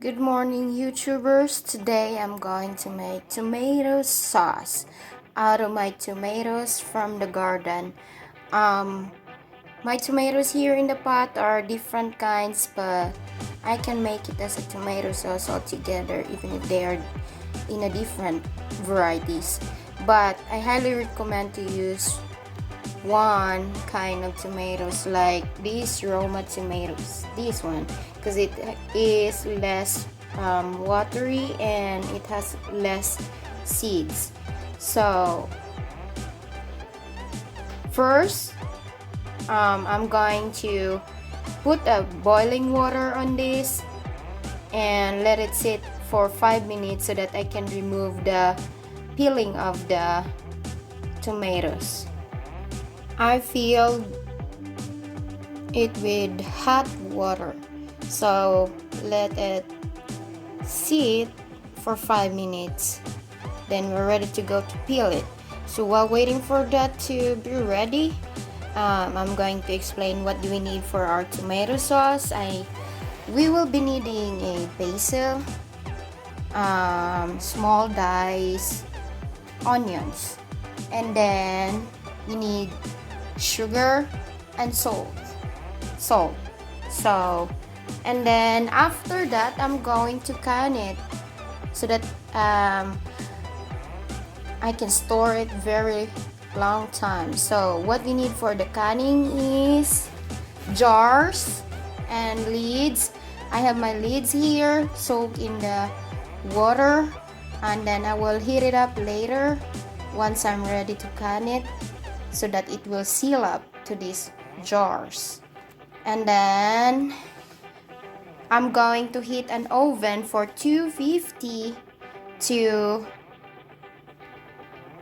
Good morning, YouTubers. Today I'm going to make tomato sauce out of my tomatoes from the garden. My tomatoes here in the pot are different kinds, but I can make it as a tomato sauce altogether, even if they are in a different varieties. But I highly recommend to use one kind of tomatoes, like these Roma tomatoes, this one, because it is less watery and it has less seeds. So first, I'm going to put a boiling water on this and let it sit for 5 minutes so that I can remove the peeling of the tomatoes. I filled it with hot water, so let it sit for 5 minutes. Then we're ready to go to peel it. So while waiting for that to be ready, I'm going to explain what do we need for our tomato sauce. We will be needing a basil, small diced onions, and then we need sugar and salt. So, and then after that, I'm going to can it so that I can store it very long time. So what we need for the canning is jars and lids. I have my lids here soaked in the water, and then I will heat it up later once I'm ready to can it, so that it will seal up to these jars. And then I'm going to heat an oven for 250 to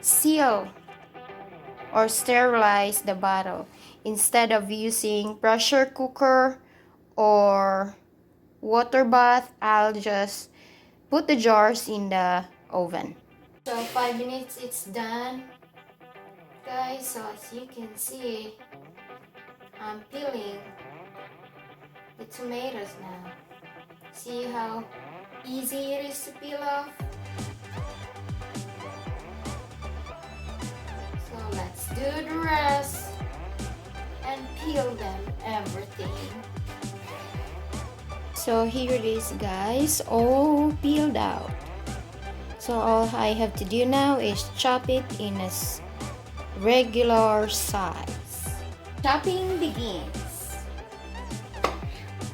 seal or sterilize the bottle, instead of using pressure cooker or water bath. I'll just put the jars in the oven. So 5 minutes, it's done, guys. So as you can see, I'm peeling the tomatoes now. See how easy it is to peel off? So let's do the rest and peel them everything. So here it is, guys, all peeled out. So all I have to do now is chop it in a regular size. Chopping begins.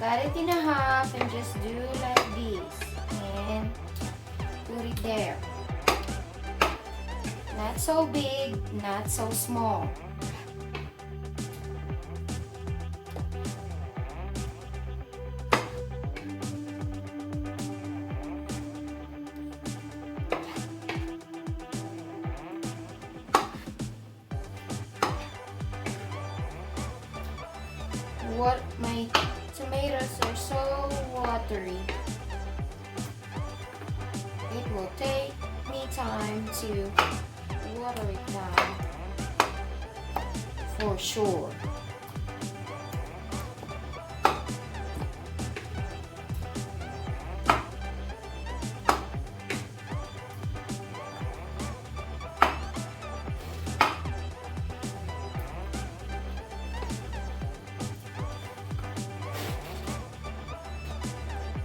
Cut it in half and just do like this and put it there. Not so big, not so small. What my tomatoes are so watery. It will take me time to water it down for sure.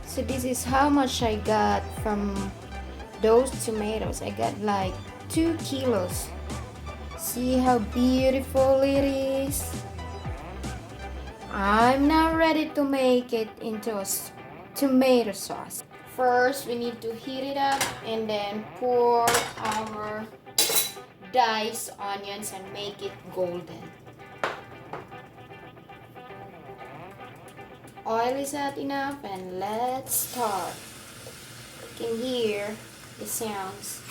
So this is how much I got from those tomatoes. I got like 2 kilos. See how beautiful it is? I'm now ready to make it into a tomato sauce. First, we need to heat it up and then pour our diced onions and make it golden. Oil is hot enough, and let's start. You can hear the sounds.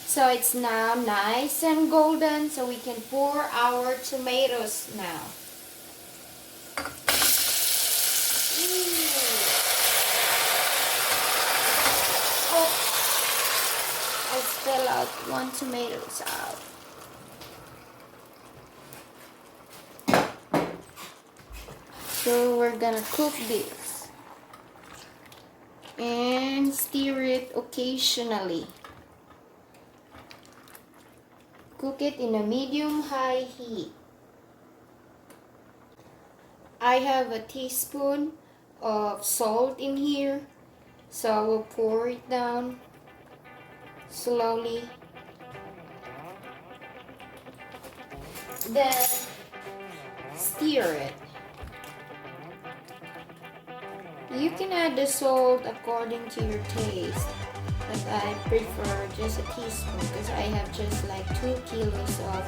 So it's now nice and golden, so we can pour our tomatoes now. Oh, I spill out one tomatoes out. So we're gonna cook this. and stir it occasionally. Cook it in a medium-high heat. I have a teaspoon of salt in here, so I will pour it down slowly. Then stir it. You can add the salt according to your taste, but I prefer just a teaspoon because I have just like 2 kilos of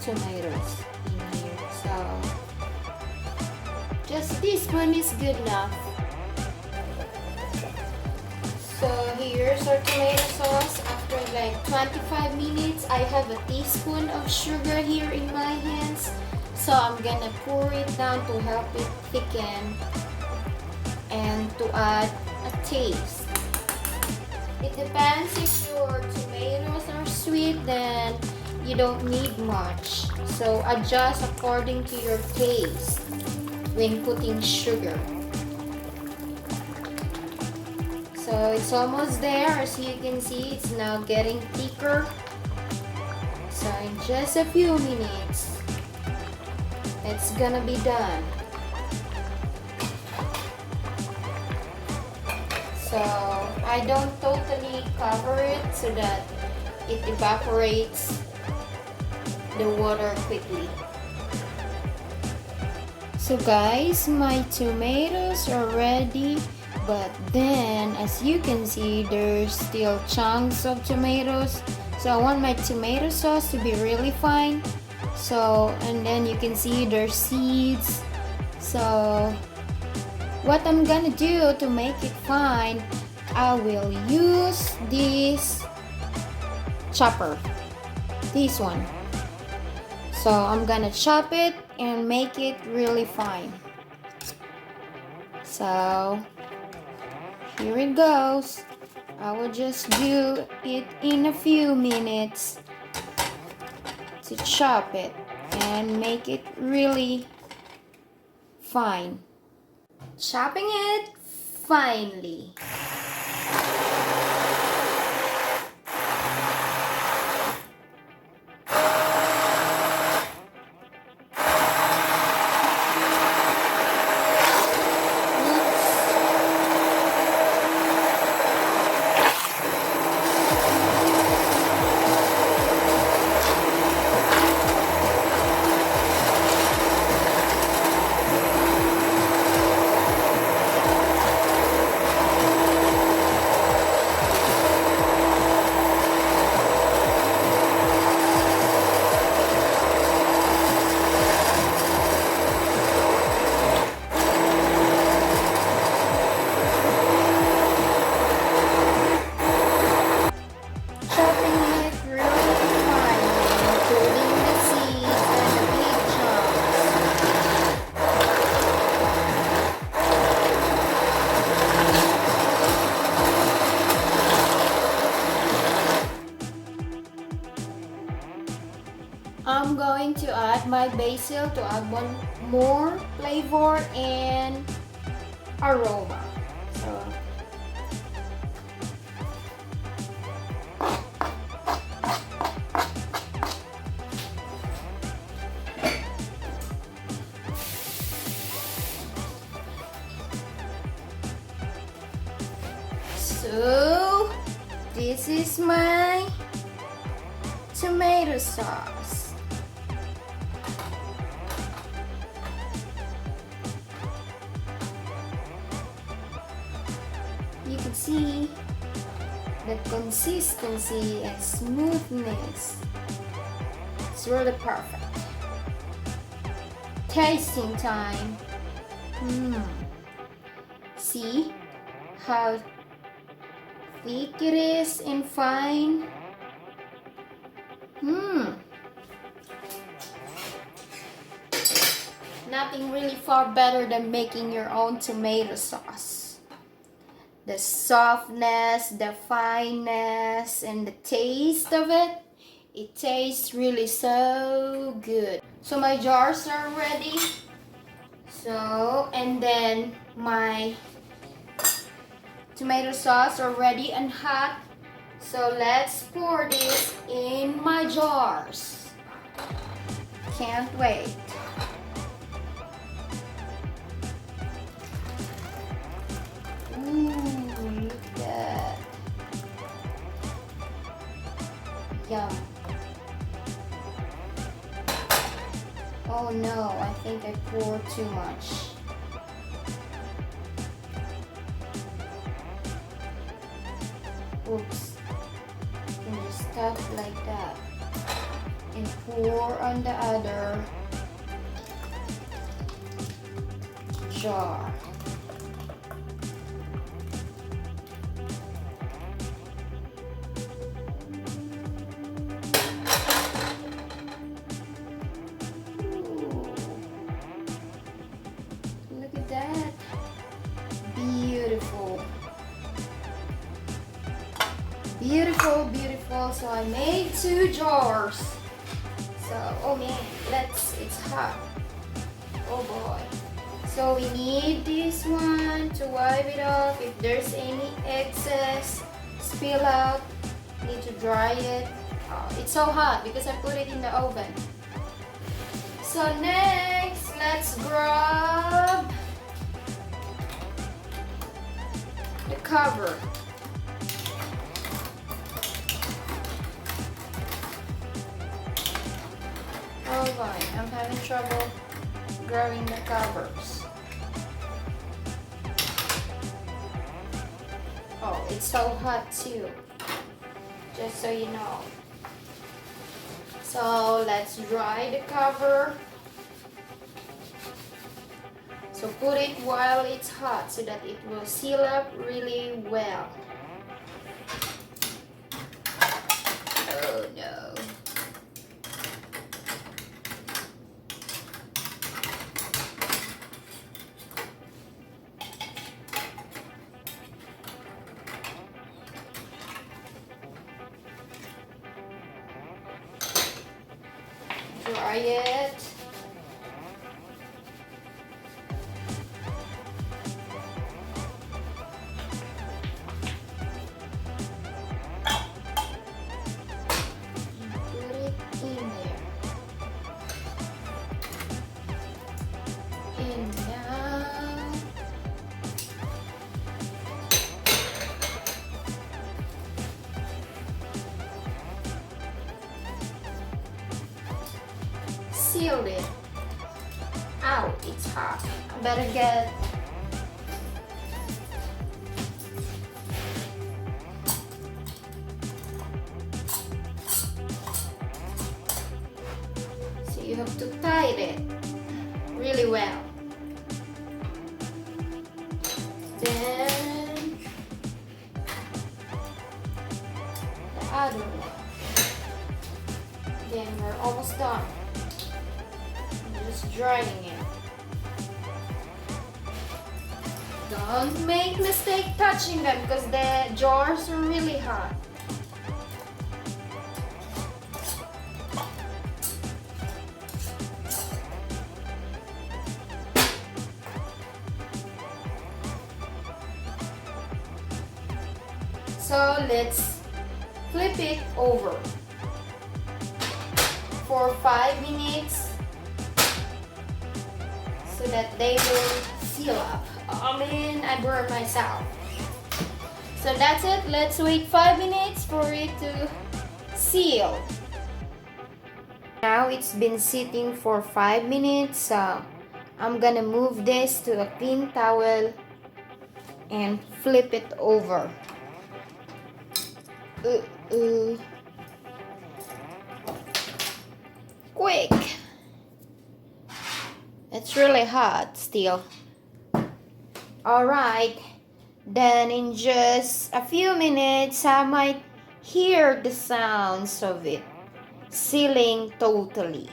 tomatoes in here. So just a teaspoon is good enough. So here's our tomato sauce. After like 25 minutes, I have a teaspoon of sugar here in my hands. So I'm gonna pour it down to help it thicken and to add a taste. It depends if your tomatoes are sweet, then you don't need much. So adjust according to your taste when putting sugar. So it's almost there. As you can see, it's now getting thicker. So in just a few minutes, it's gonna be done. So I don't totally cover it so that it evaporates the water quickly. So guys, my tomatoes are ready, but then as you can see, there's still chunks of tomatoes. So I want my tomato sauce to be really fine. So, and then you can see there's seeds. So what I'm gonna do to make it fine, I will use this chopper, this one. So I'm gonna chop it and make it really fine. So here it goes. I will just do it in a few minutes to chop it and make it really fine. Chopping it finely. I'm going to add my basil to add one more flavor and aroma. So this is my tomato sauce. You can see the consistency and smoothness. It's really perfect. Tasting time. See how thick it is and fine. Nothing really far better than making your own tomato sauce. The softness, the fineness, and the taste of it, it tastes really so good. So my jars are ready. So, and then my tomato sauce already and hot. So let's pour this in my jars. Can't wait. Ooh, look at that. Yum. Oh no, I think I poured too much. Oops. You can just stuff like that and pour on the other jar. Look at that. Beautiful. Beautiful, beautiful. So I made 2 jars. So, oh man, it's hot. Oh boy. So we need this one to wipe it off. If there's any excess spill out, need to dry it. Oh, it's so hot because I put it in the oven. So next, let's grab the cover. Hold on, I'm having trouble grabbing the covers. Oh, it's so hot too, just so you know. So let's dry the cover. So put it while it's hot so that it will seal up really well. Oh no. Dry it. Put it in there. And now seal it. Ow, it's hot. I better get so you have to tighten it really well. Then the other one. Then we're almost done. Just drying it. Don't make mistake touching them because the jars are really hot. So let's flip it over for 5 minutes so that they will seal up. Oh man, I burned myself. So that's it. Let's wait 5 minutes for it to seal. Now it's been sitting for 5 minutes. So I'm gonna move this to a clean towel and flip it over. Quick! It's really hot still. Alright, then in just a few minutes I might hear the sounds of it sealing totally.